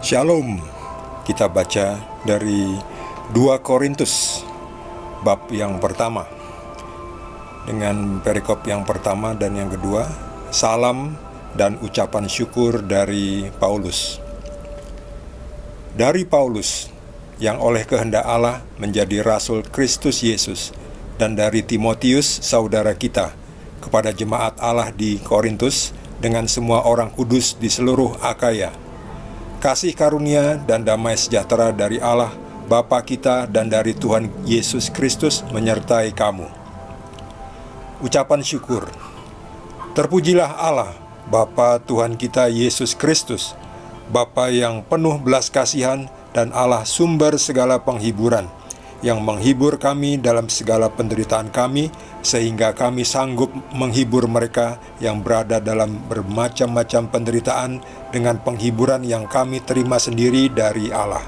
Shalom. Kita baca dari 2 Korintus bab yang pertama dengan perikop yang pertama dan yang kedua, salam dan ucapan syukur dari Paulus. Dari Paulus yang oleh kehendak Allah menjadi rasul Kristus Yesus, dan dari Timotius saudara kita, kepada jemaat Allah di Korintus dengan semua orang kudus di seluruh Akaya. Kasih karunia dan damai sejahtera dari Allah Bapa kita dan dari Tuhan Yesus Kristus menyertai kamu. Ucapan syukur. Terpujilah Allah Bapa Tuhan kita Yesus Kristus, Bapa yang penuh belas kasihan dan Allah sumber segala penghiburan, yang menghibur kami dalam segala penderitaan kami, sehingga kami sanggup menghibur mereka yang berada dalam bermacam-macam penderitaan dengan penghiburan yang kami terima sendiri dari Allah.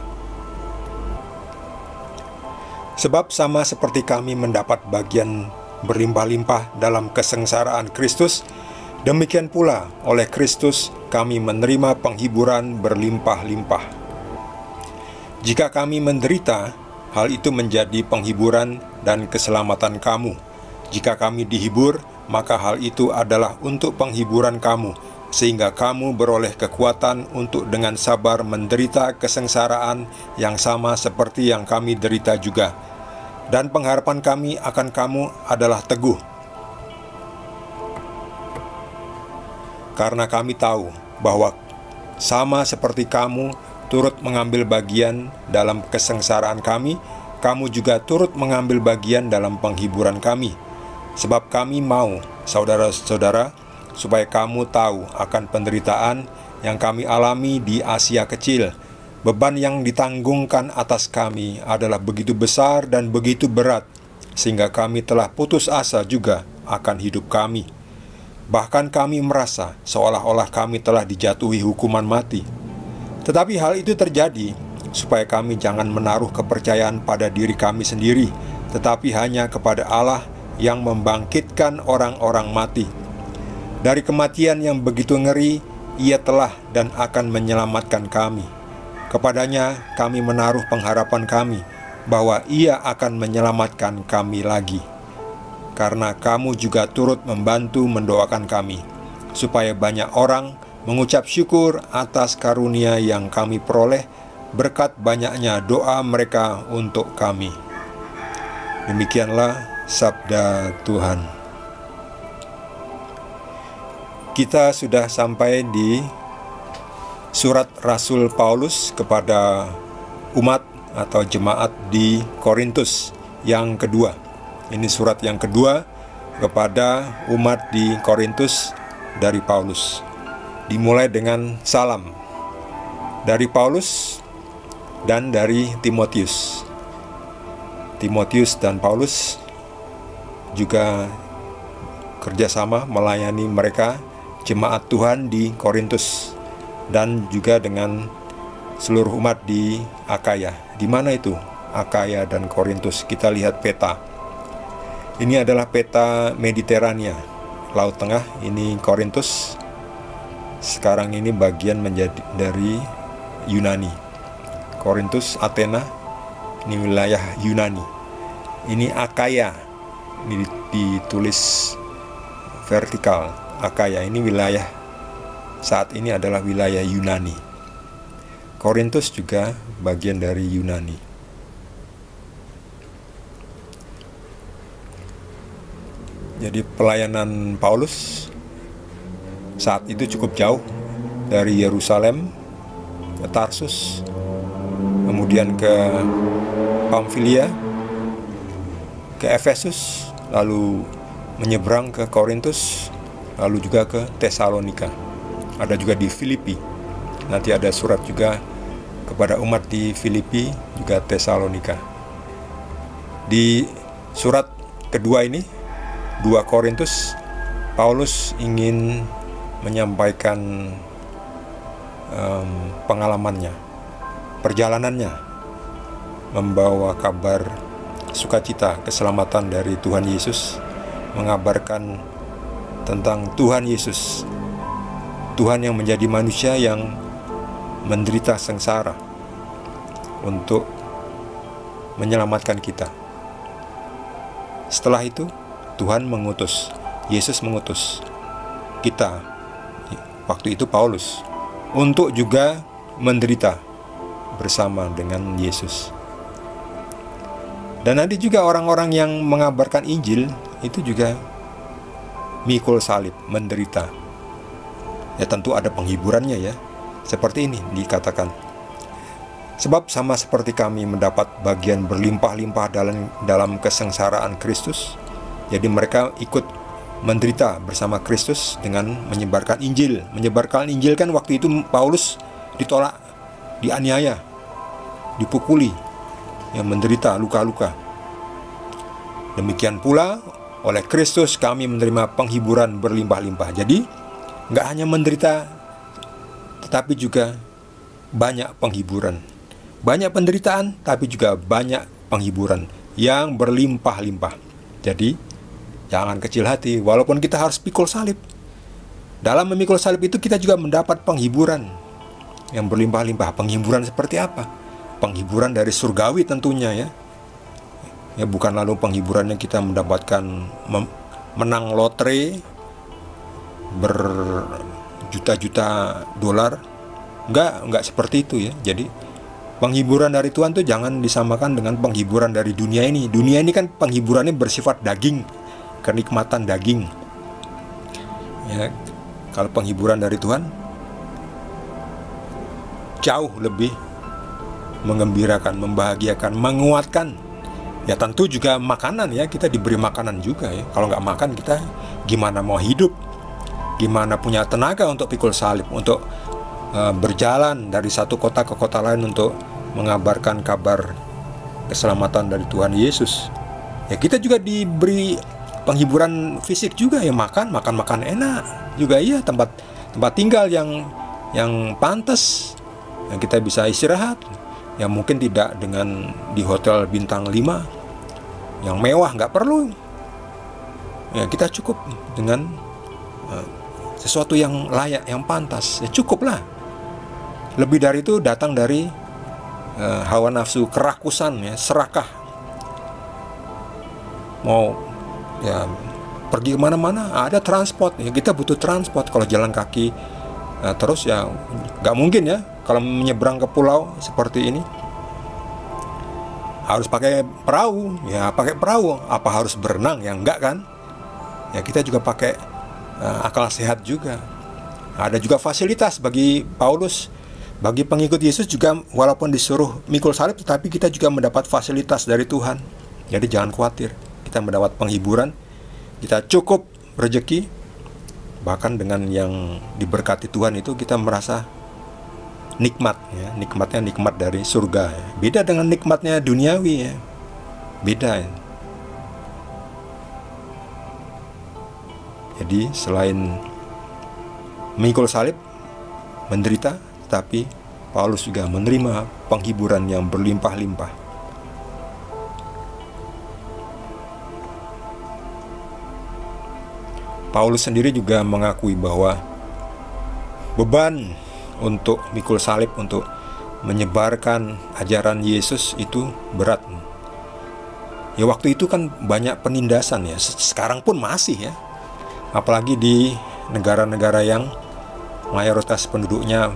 Sebab sama seperti kami mendapat bagian berlimpah-limpah dalam kesengsaraan Kristus, demikian pula oleh Kristus kami menerima penghiburan berlimpah-limpah. Jika kami menderita, hal itu menjadi penghiburan dan keselamatan kamu. Jika kami dihibur, maka hal itu adalah untuk penghiburan kamu, sehingga kamu beroleh kekuatan untuk dengan sabar menderita kesengsaraan yang sama seperti yang kami derita juga. Dan pengharapan kami akan kamu adalah teguh. Karena kami tahu bahwa sama seperti kamu turut mengambil bagian dalam kesengsaraan kami, kamu juga turut mengambil bagian dalam penghiburan kami. Sebab kami mau, saudara-saudara, supaya kamu tahu akan penderitaan yang kami alami di Asia Kecil. Beban yang ditanggungkan atas kami adalah begitu besar dan begitu berat, sehingga kami telah putus asa juga akan hidup kami. Bahkan kami merasa seolah-olah kami telah dijatuhi hukuman mati. Tetapi hal itu terjadi supaya kami jangan menaruh kepercayaan pada diri kami sendiri, tetapi hanya kepada Allah yang membangkitkan orang-orang mati. Dari kematian yang begitu ngeri, Ia telah dan akan menyelamatkan kami. Kepadanya kami menaruh pengharapan kami bahwa Ia akan menyelamatkan kami lagi. Karena kamu juga turut membantu mendoakan kami, supaya banyak orang mengucap syukur atas karunia yang kami peroleh berkat banyaknya doa mereka untuk kami. Demikianlah sabda Tuhan. Kita sudah sampai di surat Rasul Paulus kepada umat atau jemaat di Korintus yang kedua. Ini surat yang kedua kepada umat di Korintus dari Paulus. Dimulai dengan salam dari Paulus dan dari Timotius. Timotius dan Paulus juga kerjasama melayani mereka, jemaat Tuhan di Korintus, dan juga dengan seluruh umat di Akaya. Di mana itu Akaya dan Korintus? Kita lihat peta. Ini adalah peta Mediterania, Laut Tengah. Ini Korintus. Sekarang ini bagian menjadi dari Yunani. Korintus, Athena, ini wilayah Yunani. Ini Akaya. Ini ditulis vertikal. Akaya ini wilayah saat ini adalah wilayah Yunani. Korintus juga bagian dari Yunani. Jadi pelayanan Paulus saat itu cukup jauh, dari Yerusalem ke Tarsus, kemudian ke Pamfilia, ke Efesus, lalu menyeberang ke Korintus, lalu juga ke Tesalonika. Ada juga di Filipi. Nanti ada surat juga kepada umat di Filipi, juga Tesalonika. Di surat kedua ini, 2 Korintus, Paulus ingin menyampaikan pengalamannya, perjalanannya, membawa kabar sukacita, keselamatan dari Tuhan Yesus, mengabarkan tentang Tuhan Yesus, Tuhan yang menjadi manusia yang menderita sengsara untuk menyelamatkan kita. Setelah itu Tuhan mengutus, Yesus mengutus kita, waktu itu Paulus, untuk juga menderita bersama dengan Yesus. Dan nanti juga orang-orang yang mengabarkan Injil itu juga mikul salib, menderita. Ya tentu ada penghiburannya ya. Seperti ini dikatakan. Sebab sama seperti kami mendapat bagian berlimpah-limpah dalam kesengsaraan Kristus, jadi mereka ikut menderita bersama Kristus dengan menyebarkan Injil. Menyebarkan Injil kan waktu itu Paulus ditolak, dianiaya, dipukuli, yang menderita luka-luka. Demikian pula oleh Kristus kami menerima penghiburan berlimpah-limpah. Jadi nggak hanya menderita, tetapi juga banyak penghiburan. Banyak penderitaan, tapi juga banyak penghiburan yang berlimpah-limpah. Jadi jangan kecil hati, walaupun kita harus pikul salib. Dalam memikul salib itu kita juga mendapat penghiburan yang berlimpah-limpah. Penghiburan seperti apa? Penghiburan dari surgawi tentunya ya. Ya bukan lalu penghiburannya kita mendapatkan menang lotre berjuta-juta dolar. Enggak seperti itu ya. Jadi penghiburan dari Tuhan tuh jangan disamakan dengan penghiburan dari dunia ini. Dunia ini kan penghiburannya bersifat daging, kenikmatan daging. Ya, kalau penghiburan dari Tuhan jauh lebih menggembirakan, membahagiakan, menguatkan. Ya tentu juga makanan ya, kita diberi makanan juga ya. Kalau nggak makan kita gimana mau hidup? Gimana punya tenaga untuk pikul salib, untuk berjalan dari satu kota ke kota lain untuk mengabarkan kabar keselamatan dari Tuhan Yesus. Ya kita juga diberi penghiburan fisik juga ya, makan enak juga ya, tempat tinggal yang pantas, yang kita bisa istirahat. Ya mungkin tidak dengan di hotel bintang 5 yang mewah, nggak perlu. Ya kita cukup dengan sesuatu yang layak, yang pantas, ya cukup lah. Lebih dari itu datang dari hawa nafsu, kerakusan, ya, serakah. Mau ya pergi kemana-mana ada transport, ya kita butuh transport. Kalau jalan kaki terus ya nggak mungkin ya. Kalau menyeberang ke pulau seperti ini harus pakai perahu, ya pakai perahu. Apa harus berenang? Ya enggak kan? Ya kita juga pakai akal sehat juga. Ada juga fasilitas bagi Paulus, bagi pengikut Yesus juga, walaupun disuruh mikul salib, tetapi kita juga mendapat fasilitas dari Tuhan. Jadi jangan khawatir, kita mendapat penghiburan, kita cukup rezeki. Bahkan dengan yang diberkati Tuhan itu kita merasa nikmat ya, nikmatnya nikmat dari surga ya. Beda dengan nikmatnya duniawi ya. Beda ya. Jadi selain memikul salib, menderita, tapi Paulus juga menerima penghiburan yang berlimpah-limpah. Paulus sendiri juga mengakui bahwa beban untuk mikul salib, untuk menyebarkan ajaran Yesus itu berat. Ya waktu itu kan banyak penindasan ya, sekarang pun masih ya. Apalagi di negara-negara yang mayoritas penduduknya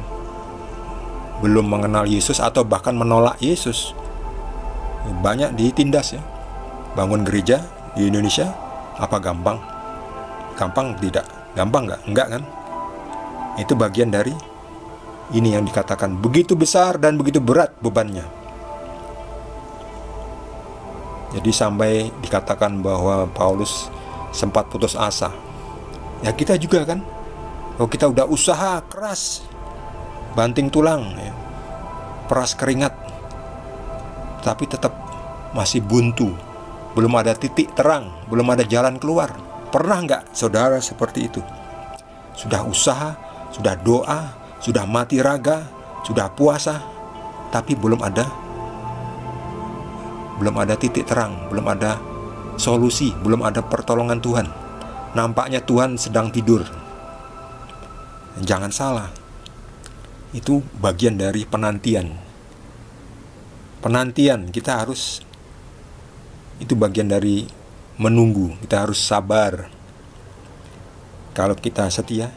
belum mengenal Yesus atau bahkan menolak Yesus. Banyak ditindas ya. Bangun gereja di Indonesia apa gampang? Gampang tidak? Gampang nggak? Enggak kan? Itu bagian dari ini yang dikatakan begitu besar dan begitu berat bebannya. Jadi sampai dikatakan bahwa Paulus sempat putus asa. Ya kita juga kan, kalau kita udah usaha keras, banting tulang ya, peras keringat, tapi tetap masih buntu, belum ada titik terang, belum ada jalan keluar. Pernah nggak saudara seperti itu? Sudah usaha, sudah doa, sudah mati raga, sudah puasa, tapi belum ada titik terang, belum ada solusi, belum ada pertolongan Tuhan. Nampaknya Tuhan sedang tidur. Jangan salah. Itu bagian dari penantian. Penantian kita harus, itu bagian dari menunggu. Kita harus sabar. Kalau kita setia,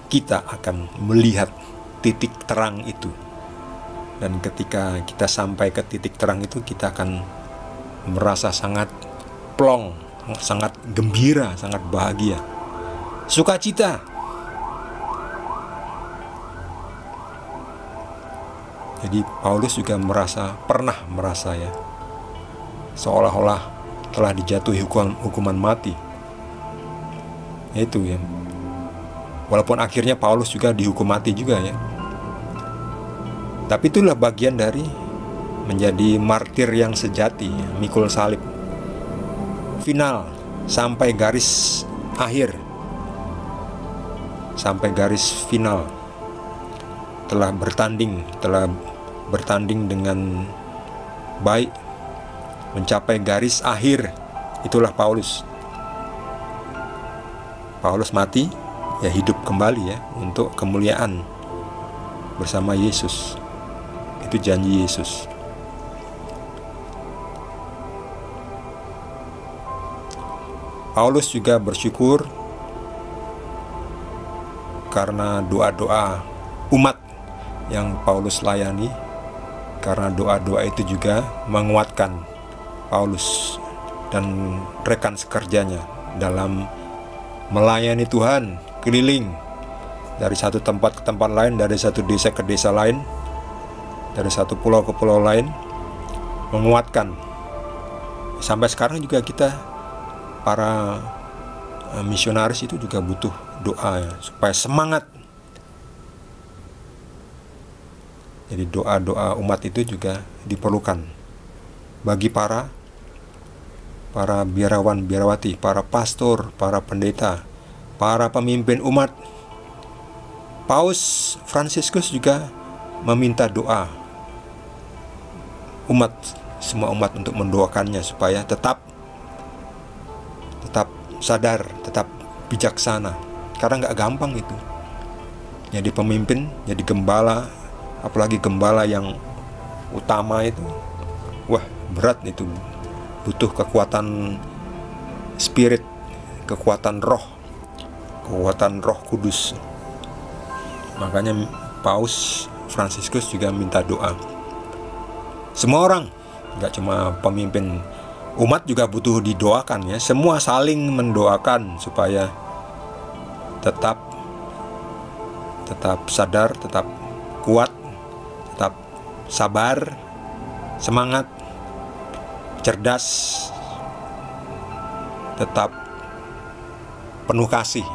kita akan melihat titik terang itu. Dan ketika kita sampai ke titik terang itu, kita akan merasa sangat plong, sangat gembira, sangat bahagia, sukacita. Jadi Paulus juga pernah merasa ya, seolah-olah telah dijatuhi hukuman mati. Itu ya. Walaupun akhirnya Paulus juga dihukum mati juga ya. Tapi itulah bagian dari menjadi martir yang sejati, mikul salib. Final, sampai garis akhir, sampai garis final. Telah bertanding dengan baik, mencapai garis akhir. Itulah Paulus. Paulus mati, ya hidup kembali ya, untuk kemuliaan bersama Yesus. Itu janji Yesus. Paulus juga bersyukur karena doa-doa umat yang Paulus layani, karena doa-doa itu juga menguatkan Paulus dan rekan sekerjanya dalam melayani Tuhan keliling dari satu tempat ke tempat lain, dari satu desa ke desa lain, dari satu pulau ke pulau lain, menguatkan. Sampai sekarang juga kita para misionaris itu juga butuh doa ya, supaya semangat. Jadi doa-doa umat itu juga diperlukan bagi para biarawan, biarawati, para pastor, para pendeta, para pemimpin umat. Paus Fransiskus juga meminta doa umat, semua umat, untuk mendoakannya supaya tetap sadar, tetap bijaksana. Karena nggak gampang itu jadi pemimpin, jadi gembala, apalagi gembala yang utama itu. Wah, berat itu. Butuh kekuatan spirit, kekuatan roh kudus. Makanya Paus Fransiskus juga minta doa. Semua orang, gak cuma pemimpin umat, juga butuh didoakan ya. Semua saling mendoakan supaya tetap sadar, tetap kuat, tetap sabar, semangat, cerdas, tetap penuh kasih.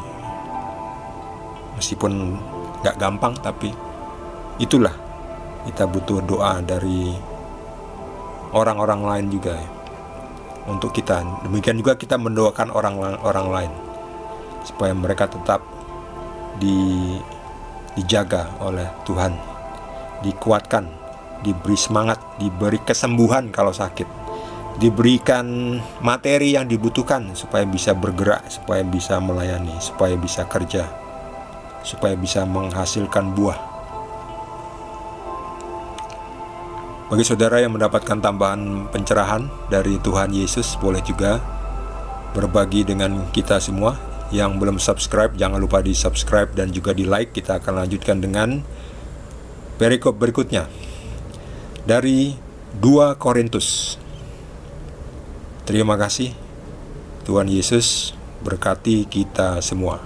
Meskipun gak gampang, tapi itulah, kita butuh doa dari orang-orang lain juga ya, untuk kita. Demikian juga kita mendoakan orang lain supaya mereka tetap dijaga oleh Tuhan, dikuatkan, diberi semangat, diberi kesembuhan kalau sakit, diberikan materi yang dibutuhkan supaya bisa bergerak, supaya bisa melayani, supaya bisa kerja, supaya bisa menghasilkan buah. Bagi saudara yang mendapatkan tambahan pencerahan dari Tuhan Yesus, boleh juga berbagi dengan kita semua. Yang belum subscribe, jangan lupa di subscribe dan juga di like. Kita akan lanjutkan dengan perikop berikutnya dari 2 Korintus. Terima kasih. Tuhan Yesus berkati kita semua.